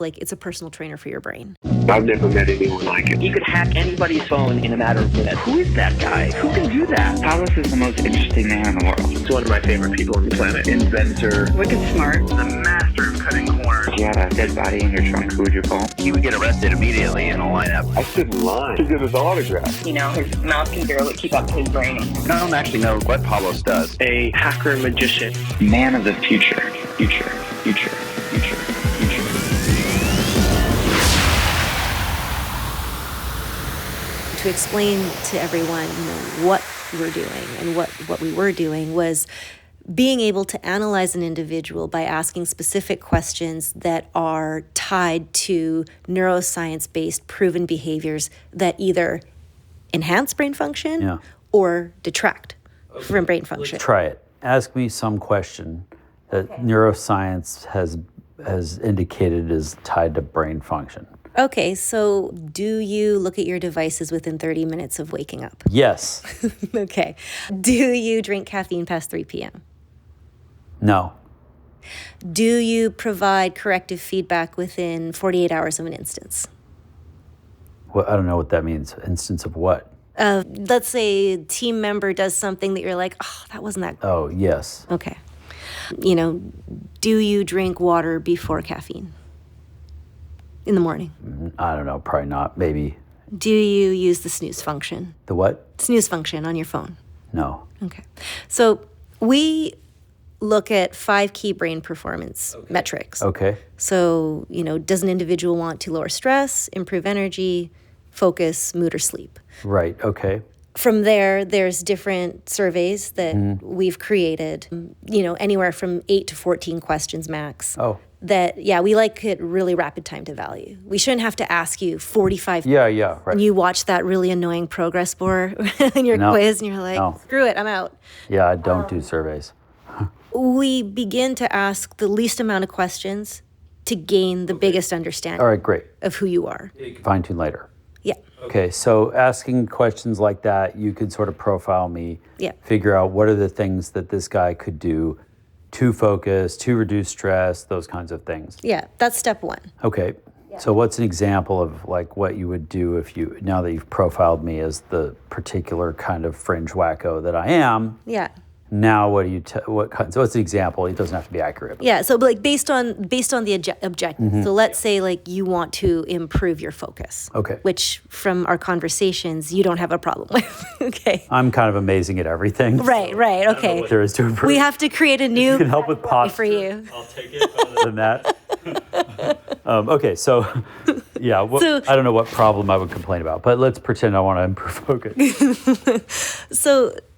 Like, it's a personal trainer for your brain. I've never met anyone like it. He could hack anybody's phone in a matter of minutes. Who is that guy? Who can do that? Thomas is the most interesting man in the world. He's one of my favorite people on the planet. Inventor. Wicked smart. The master of cutting corners. If you had a dead body in your trunk, who would you call? He would get arrested immediately in a lineup. I stood in line to get his autograph. You know, his mouth can barely keep up to his brain. I don't actually know what Pablos does. A hacker magician. Man of the future. Future. To explain to everyone, what we're doing and what we were doing was being able to analyze an individual by asking specific questions that are tied to neuroscience-based proven behaviors that either enhance brain function or detract from brain function. Try it. Ask me some question that neuroscience has indicated is tied to brain function. Okay, so do you look at your devices within 30 minutes of waking up? Yes. Okay. Do you drink caffeine past 3 p.m.? No. Do you provide corrective feedback within 48 hours of an instance? Well, I don't know what that means. Instance of what? Let's say a team member does something that you're like, oh, that wasn't that good. Oh, yes. Okay. Do you drink water before caffeine? In the morning? I don't know. Probably not. Maybe. Do you use the snooze function? The what? Snooze function on your phone? No. Okay. So we look at 5 key brain performance metrics. Okay. So, does an individual want to lower stress, improve energy, focus, mood, or sleep? Right. Okay. From there, there's different surveys that we've created, anywhere from 8 to 14 questions max. Oh. That, we like it really rapid time to value. We shouldn't have to ask you 45 Yeah, right. You watch that really annoying progress bar in your quiz and you're like, screw it, I'm out. Yeah, I don't do surveys. We begin to ask the least amount of questions to gain the biggest understanding All right, great. of who you are. Fine tune later. Yeah. Okay, so asking questions like that, you could sort of profile me, figure out what are the things that this guy could do to focus, to reduce stress, those kinds of things. Yeah, that's step 1. Okay, so what's an example of like what you would do if you, now that you've profiled me as the particular kind of fringe wacko that I am? Yeah. Now, what do you? So what's an example? It doesn't have to be accurate. But. Yeah. So, like based on the objective. So, let's say like you want to improve your focus. Okay. Which, from our conversations, you don't have a problem with. Okay. I'm kind of amazing at everything. Right. Okay. There is to improve. We have to create a new. You can help with posture for you. I'll take it. Other than that. Okay. So, yeah. I don't know what problem I would complain about, but let's pretend I want to improve focus.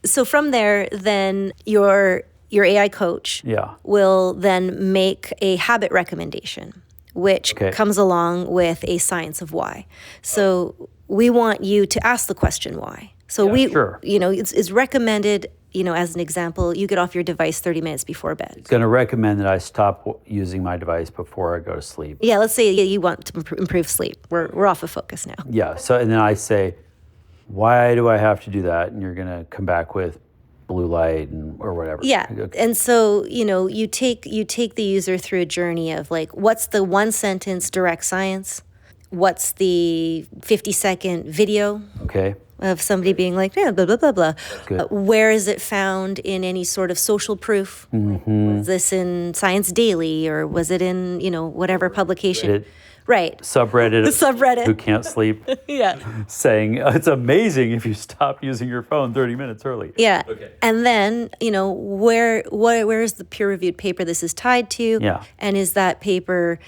So from there, then your AI coach will then make a habit recommendation, which comes along with a science of why. So we want you to ask the question why. So it's recommended, as an example, you get off your device 30 minutes before bed. It's going to recommend that I stop using my device before I go to sleep. Yeah, let's say you want to improve sleep. We're off of focus now. Yeah, so and then I say, why do I have to do that? And you're going to come back with blue light or whatever. Yeah. And so, you take the user through a journey of like, what's the 1 sentence direct science? What's the 50-second video? Okay. Of somebody being like, blah, blah, blah, blah. Good. Where is it found in any sort of social proof? Mm-hmm. Was this in Science Daily or was it in, whatever publication? Reddit. Right. Subreddit. Who can't sleep. Yeah. Saying, it's amazing if you stop using your phone 30 minutes early. Yeah. Okay. And then, where is the peer-reviewed paper this is tied to? Yeah. And is that paper,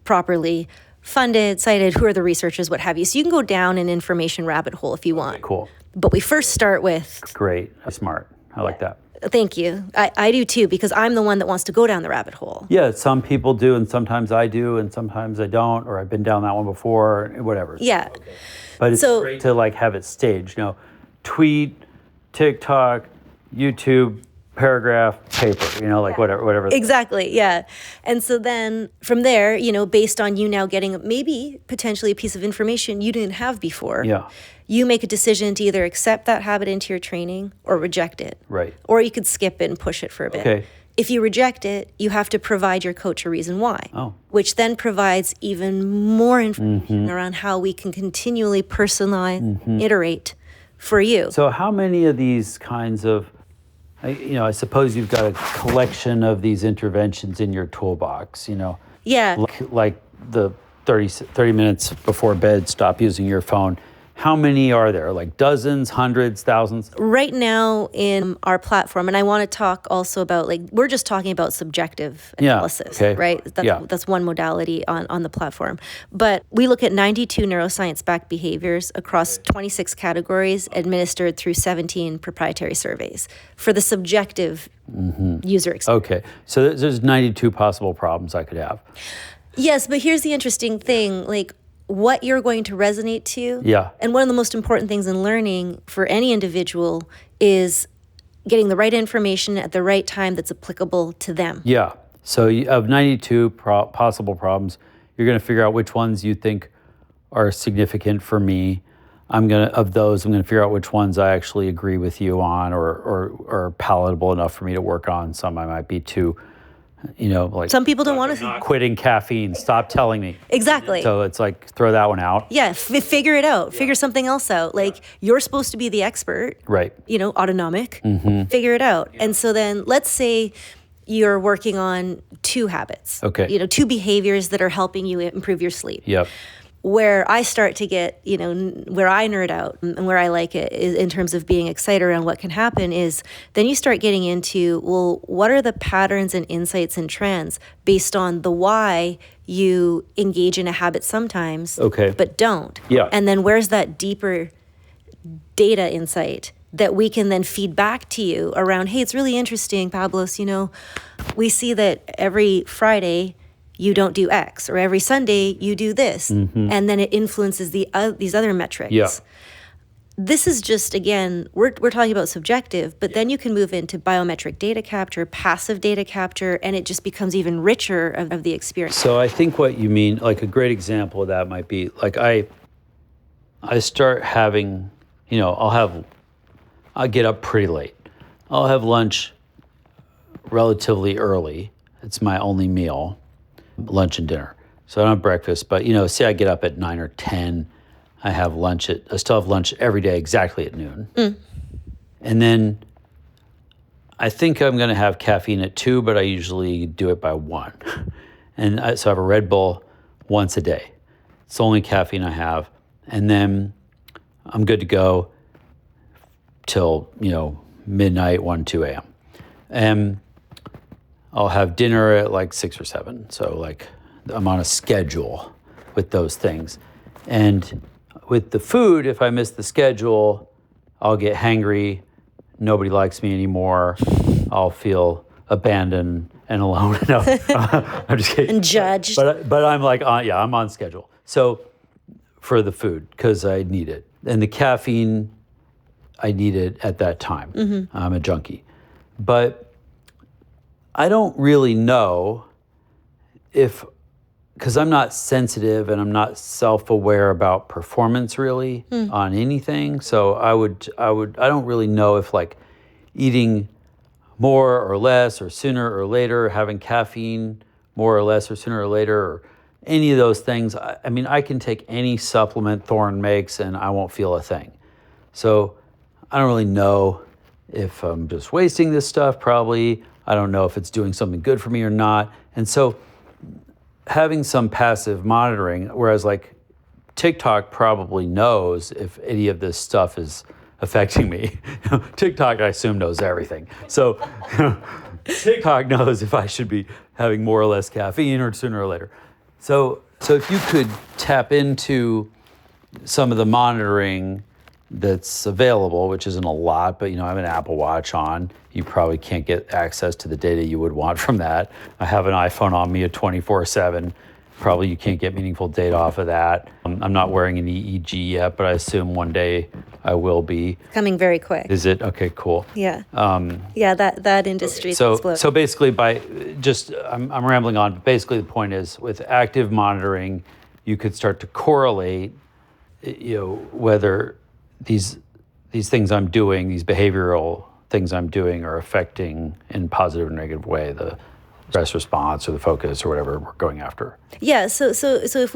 properly funded, cited? Who are the researchers, what have you? So you can go down an information rabbit hole if you want. Cool. But we first start with... Great. Smart. I like that. Thank you. I do too, because I'm the one that wants to go down the rabbit hole. Yeah, some people do, and sometimes I do, and sometimes I don't, or I've been down that one before, whatever. Yeah. Okay. But it's great to like have it staged. Tweet, TikTok, YouTube, paragraph, paper, whatever. Exactly, yeah. And so then from there, based on you now getting maybe potentially a piece of information you didn't have before. Yeah. You make a decision to either accept that habit into your training or reject it. Right. Or you could skip it and push it for a bit. Okay. If you reject it, you have to provide your coach a reason why, which then provides even more information around how we can continually personalize, iterate for you. So how many of these kinds of, I suppose you've got a collection of these interventions in your toolbox, Yeah. like the 30 minutes before bed, stop using your phone. How many are there? Like dozens, hundreds, thousands? Right now in our platform, and I want to talk also about, we're just talking about subjective analysis, right? That's one modality on the platform. But we look at 92 neuroscience-backed behaviors across 26 categories administered through 17 proprietary surveys for the subjective user experience. Okay, so there's 92 possible problems I could have. Yes, but here's the interesting thing, what you're going to resonate to. Yeah. And one of the most important things in learning for any individual is getting the right information at the right time that's applicable to them. Yeah. So of 92 possible problems, you're going to figure out which ones you think are significant for me. I'm going to figure out which ones I actually agree with you on or palatable enough for me to work on. Some I might be too, some people don't want to quitting caffeine. Stop telling me. Exactly. So it's throw that one out. Yeah, figure it out. Figure something else out. You're supposed to be the expert. Right. AUTONOMIC. Figure it out. And so then let's say you're working on 2 habits. Okay. 2 behaviors that are helping you improve your sleep. Yep. Where I start to get, where I nerd out and where I like it is in terms of being excited around what can happen is then you start getting into, well, what are the patterns and insights and trends based on the why you engage in a habit sometimes, but don't. Yeah. And then where's that deeper data insight that we can then feed back to you around, hey, it's really interesting, Pablos, we see that every Friday you don't do X, or every Sunday you do this, and then it influences these other metrics. Yeah. This is just, again, we're talking about subjective, but then you can move into biometric data capture, passive data capture, and it just becomes even richer of the experience. So I think what you mean, a great example of that might be, I start having, I'll get up pretty late. I'll have lunch relatively early. It's my only meal. Lunch and dinner. So I don't have breakfast, but say I get up at 9 or 10, I still have lunch every day exactly at noon. And then I think I'm going to have caffeine at 2, but I usually do it by 1. And so I have a Red Bull once a day. It's the only caffeine I have. And then I'm good to go till, midnight, 1, 2 a.m. And I'll have dinner at 6 or 7. So I'm on a schedule with those things. And with the food, if I miss the schedule, I'll get hangry. Nobody likes me anymore. I'll feel abandoned and alone. No, I'm just kidding. And judged. But I'm I'm on schedule. So for the food, because I need it. And the caffeine, I need it at that time. I'm a junkie. But I don't really know because I'm not sensitive and I'm not self-aware about performance really on anything. So I don't really know if eating more or less or sooner or later, having caffeine more or less or sooner or later, or any of those things. I mean, I can take any supplement Thorne makes and I won't feel a thing. So I don't really know if I'm just wasting this stuff, probably. I don't know if it's doing something good for me or not. And so having some passive monitoring, whereas TikTok probably knows if any of this stuff is affecting me. TikTok, I assume, knows everything. So TikTok knows if I should be having more or less caffeine or sooner or later. So if you could tap into some of the monitoring that's available, which isn't a lot, but I have an Apple Watch on. You probably can't get access to the data you would want from that. I have an iPhone on me at 24/7. Probably you can't get meaningful data off of that. I'm not wearing an EEG yet, but I assume one day I will be. Coming very quick. Is it? Okay, cool. Yeah. That industry. Okay. So basically I'm rambling on, but basically the point is with active monitoring, you could start to correlate, whether these things I'm doing, these behavioral things I'm doing are affecting in positive or negative way the stress response or the focus or whatever we're going after. Yeah, so if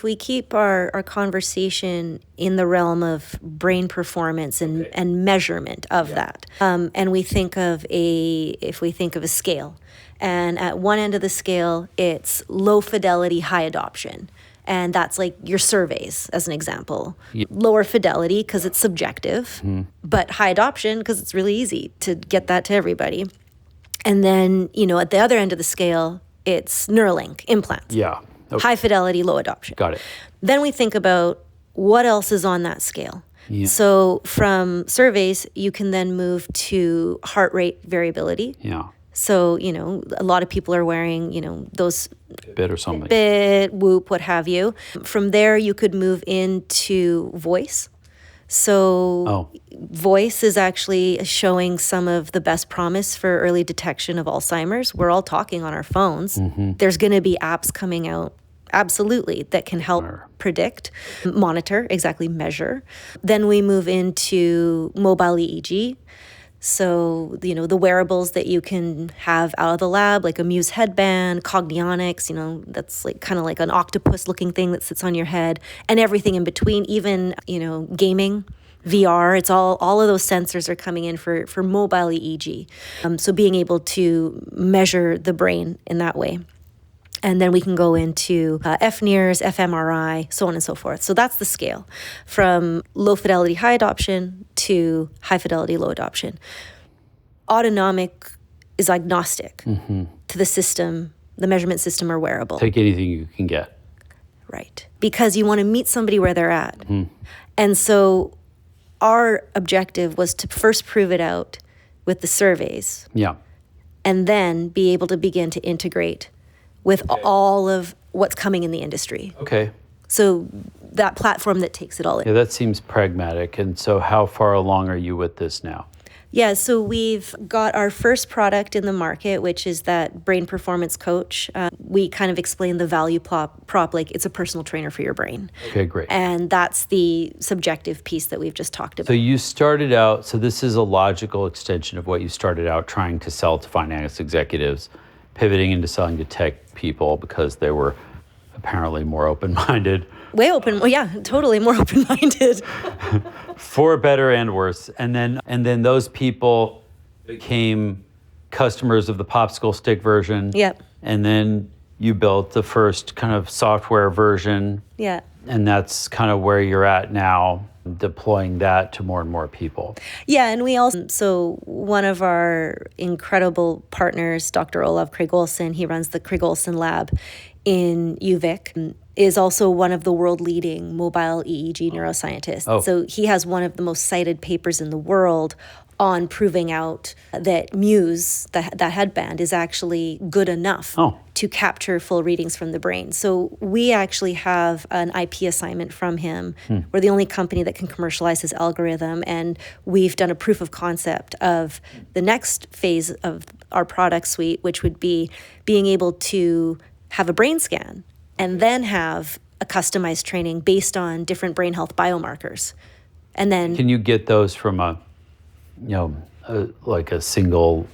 we keep our conversation in the realm of brain performance and measurement of that, and we think of a scale, and at one end of the scale it's low fidelity, high adoption. And that's like your surveys, as an example. Yeah. Lower fidelity because it's subjective, but high adoption because it's really easy to get that to everybody. And then, at the other end of the scale, it's Neuralink implants. Yeah. Okay. High fidelity, low adoption. Got it. Then we think about what else is on that scale. Yeah. So from surveys, you can then move to heart rate variability. Yeah. So, a lot of people are wearing, those Bit or something. Bit, Whoop, what have you. From there, you could move into voice. So voice is actually showing some of the best promise for early detection of Alzheimer's. We're all talking on our phones. Mm-hmm. There's going to be apps coming out, absolutely, that can help predict, monitor, measure. Then we move into mobile EEG. So, the wearables that you can have out of the lab, like a Muse headband, Cognionics, that's kind of like an octopus looking thing that sits on your head, and everything in between, even, gaming, VR, it's all of those sensors are coming in for mobile EEG. So being able to measure the brain in that way. And then we can go into FNIRS, fMRI, so on and so forth. So that's the scale from low fidelity, high adoption to high fidelity, low adoption. Autonomic is agnostic to the system, the measurement system or wearable. Take anything you can get. Right. Because you want to meet somebody where they're at. And so our objective was to first prove it out with the surveys. Yeah. And then be able to begin to integrate with all of what's coming in the industry. Okay. So that platform that takes it all in. Yeah, that seems pragmatic. And so how far along are you with this now? Yeah, so we've got our first product in the market, which is that brain performance coach. We kind of explain the value prop like it's a personal trainer for your brain. Okay, great. And that's the subjective piece that we've just talked about. So you started out, so this is a logical extension of what you started out trying to sell to finance executives, pivoting into selling to tech people because they were apparently more open-minded. Way open, well, yeah, totally more open-minded. For better and worse. And then those people became customers of the popsicle stick version. Yep. And then you built the first kind of software version. Yeah. And that's kind of where you're at now, deploying that to more and more people. Yeah, and we also, so one of our incredible partners, Dr. Olav Craig Olsen, he runs the Craig Olsen Lab in UVic, is also one of the world leading mobile EEG neuroscientists. Oh. So he has one of the most cited papers in the world on proving out that Muse, that headband, is actually good enough to capture full readings from the brain. So we actually have an IP assignment from him. We're the only company that can commercialize his algorithm, and we've done a proof of concept of the next phase of our product suite, which would be being able to have a brain scan and then have a customized training based on different brain health biomarkers. And then Can you get those from like a single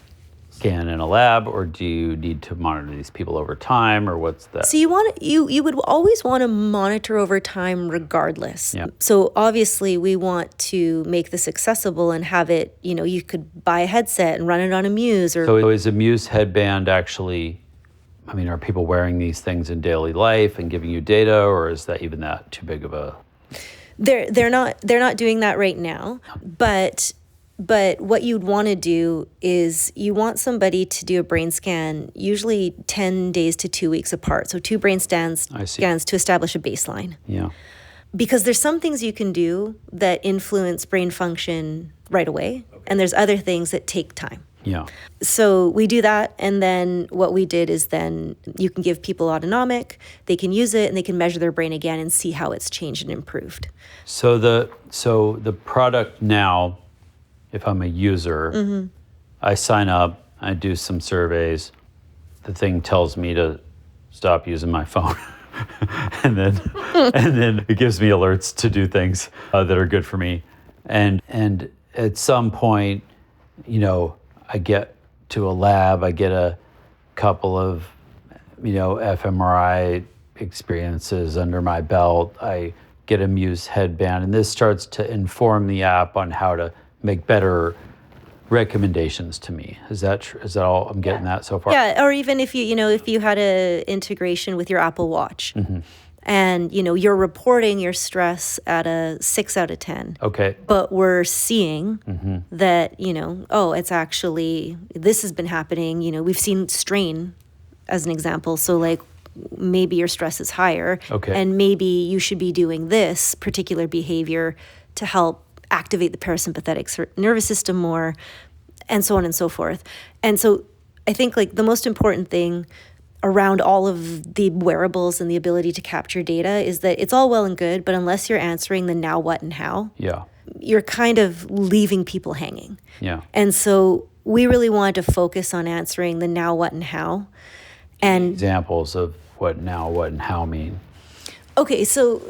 scan in a lab, or do you need to monitor these people over time, or what's that? So you would always want to monitor over time regardless. Yeah. So obviously we want to make this accessible and have it, you could buy a headset and run it on a Muse or So is a Muse headband actually, are people wearing these things in daily life and giving you data, or is that even that too big of a... They're not doing that right now, but what you'd want to do is you want somebody to do a brain scan usually 10 days to 2 weeks apart. So 2 brain scans to establish a baseline. Yeah. Because there's some things you can do that influence brain function right away, and there's other things that take time. Yeah. So we do that, and then what we did is then you can give people autonomic, they can use it, and they can measure their brain again and see how it's changed and improved. So the product now, if I'm a user, I sign up, I do some surveys, the thing tells me to stop using my phone. and then it gives me alerts to do things that are good for me. And at some point, I get to a lab, I get a couple of, fMRI experiences under my belt. I get a Muse headband, and this starts to inform the app on how to make better recommendations to me. Is that all I'm getting that so far? Yeah, or even if you had a integration with your Apple Watch, and you're reporting your stress at a 6 out of 10. Okay. But we're seeing that it's actually, this has been happening. We've seen strain as an example. So like maybe your stress is higher, and maybe you should be doing this particular behavior to help activate the parasympathetic nervous system more, and so on and so forth. And so I think like the most important thing around all of the wearables and the ability to capture data is that it's all well and good, but unless you're answering the now, what, and how, you're kind of leaving people hanging. Yeah. And so we really wanted to focus on answering the now, what, and how. And examples of what now, what, and how mean. Okay, so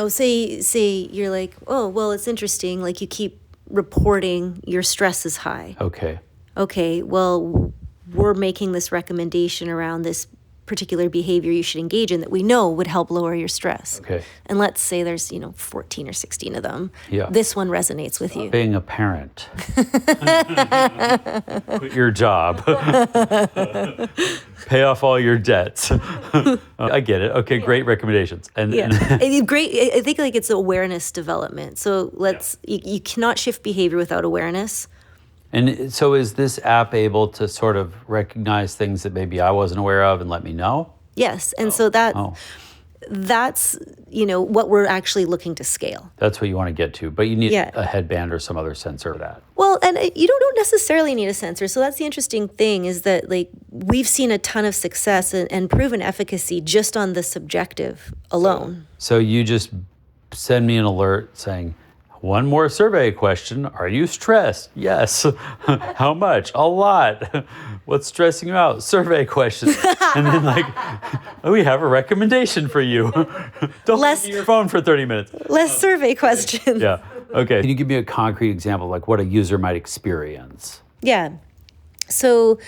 say you're like, oh, well, it's interesting, like you keep reporting your stress is high. Okay, well, we're making this recommendation around this particular behavior you should engage in that we know would help lower your stress. And let's say there's 14 or 16 of them. This one resonates with you. Being a parent. Quit your job. Pay off all your debts. I get it. Okay, great recommendations. And great. I think like it's awareness development. So you cannot shift behavior without awareness. And so is this app able to sort of recognize things that maybe I wasn't aware of and let me know? Yes. And so that's what we're actually looking to scale. That's what you want to get to, but you need a headband or some other sensor for that. Well, and you don't necessarily need a sensor. So that's the interesting thing is that like we've seen a ton of success and proven efficacy just on the subjective alone. So you just send me an alert saying, one more survey question. Are you stressed? Yes. How much? A lot. What's stressing you out? Survey question. And then we have a recommendation for you. Don't leave me your phone for 30 minutes. Less survey questions. Yeah. Okay. Can you give me a concrete example of like what a user might experience? Yeah. So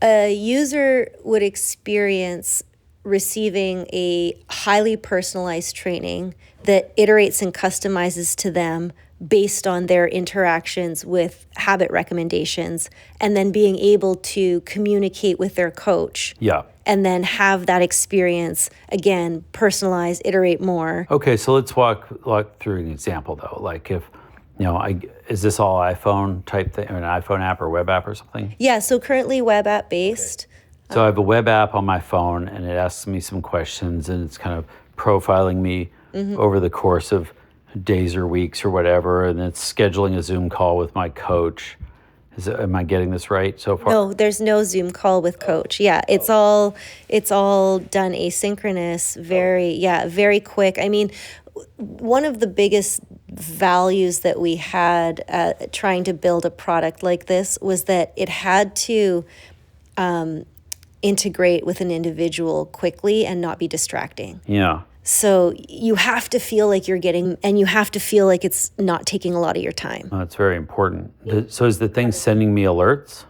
a user would experience receiving a highly personalized training that iterates and customizes to them based on their interactions with habit recommendations, and then being able to communicate with their coach. And then have that experience, again, personalized, iterate more. Okay, so let's walk through an example though. Like if, is this all iPhone type thing, or an iPhone app or web app or something? Yeah, so currently web app based. So I have a web app on my phone and it asks me some questions and it's kind of profiling me over the course of days or weeks or whatever, and it's scheduling a Zoom call with my coach. Am I getting this right so far? No, there's no Zoom call with coach. Yeah, it's all done asynchronous, very quick. I mean, one of the biggest values that we had trying to build a product like this was that it had to integrate with an individual quickly and not be distracting. Yeah. So you have to feel like you're getting, and you have to feel like it's not taking a lot of your time. That's very important. So is the thing sending me alerts?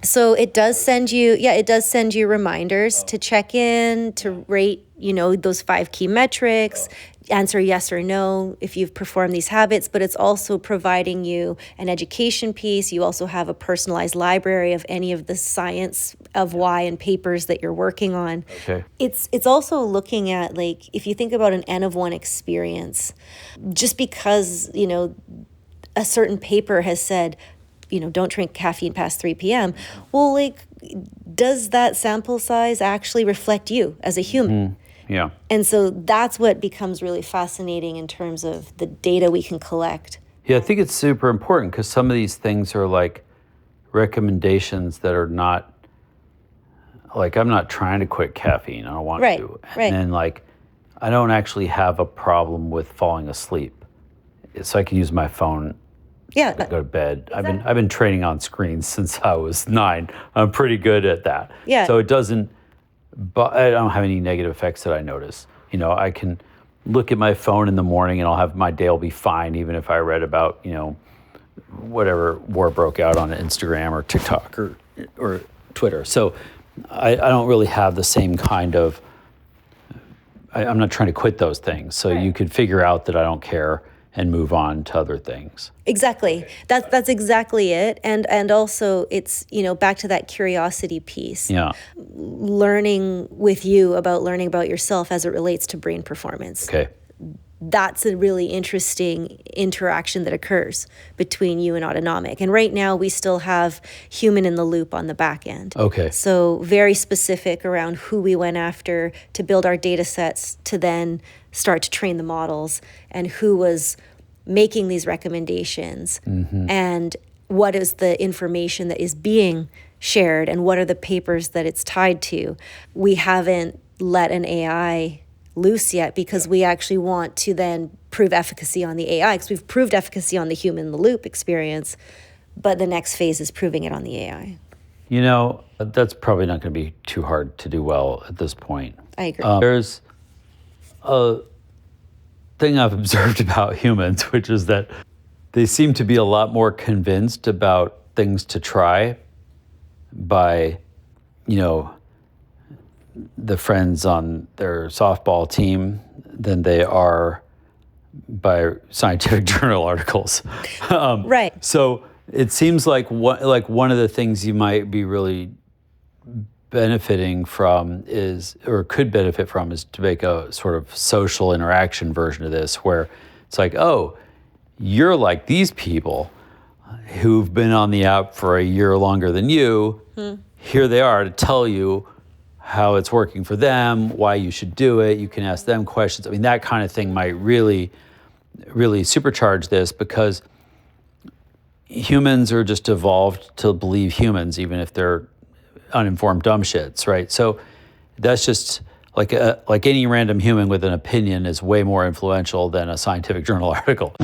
So it does send you reminders to check in, to rate, those 5 key metrics, answer yes or no if you've performed these habits, but it's also providing you an education piece. You also have a personalized library of any of the science of why and papers that you're working on. Okay. It's also looking at, like, if you think about an N of 1 experience, just because, a certain paper has said, don't drink caffeine past 3 p.m. Well, like, does that sample size actually reflect you as a human? Yeah. And so that's what becomes really fascinating in terms of the data we can collect. Yeah, I think it's super important because some of these things are like recommendations that are not, like, I'm not trying to quit caffeine. I don't want to. And then, like, I don't actually have a problem with falling asleep. So I can use my phone to go to bed. Exactly. I've been training on screens since I was 9. I'm pretty good at that. Yeah. So it doesn't, but I don't have any negative effects that I notice. I can look at my phone in the morning and my day will be fine, even if I read about, whatever war broke out on Instagram or TikTok or Twitter. So I don't really have the same kind of, I'm not trying to quit those things. So you could figure out that I don't care and move on to other things. Exactly. That's exactly it. And also it's, back to that curiosity piece. Yeah. Learning with you about learning about yourself as it relates to brain performance. Okay. That's a really interesting interaction that occurs between you and AUTONOMIC. And right now we still have human in the loop on the back end. Okay. So very specific around who we went after to build our data sets to then start to train the models, and who was making these recommendations, and what is the information that is being shared, and what are the papers that it's tied to. We haven't let an AI loose yet because we actually want to then prove efficacy on the AI, because we've proved efficacy on the human in the loop experience, but the next phase is proving it on the AI. That's probably not going to be too hard to do well at this point. I agree. There's a thing I've observed about humans, which is that they seem to be a lot more convinced about things to try by, the friends on their softball team than they are by scientific journal articles. Right. So it seems like one of the things you might be really benefiting from is, or could benefit from, is to make a sort of social interaction version of this, where it's like, oh, you're like these people who've been on the app for a year longer than you. Here they are to tell you how it's working for them, why you should do it. You can ask them questions. I mean, that kind of thing might really, really supercharge this, because humans are just evolved to believe humans, even if they're uninformed dumb shits, right? So that's just like any random human with an opinion is way more influential than a scientific journal article.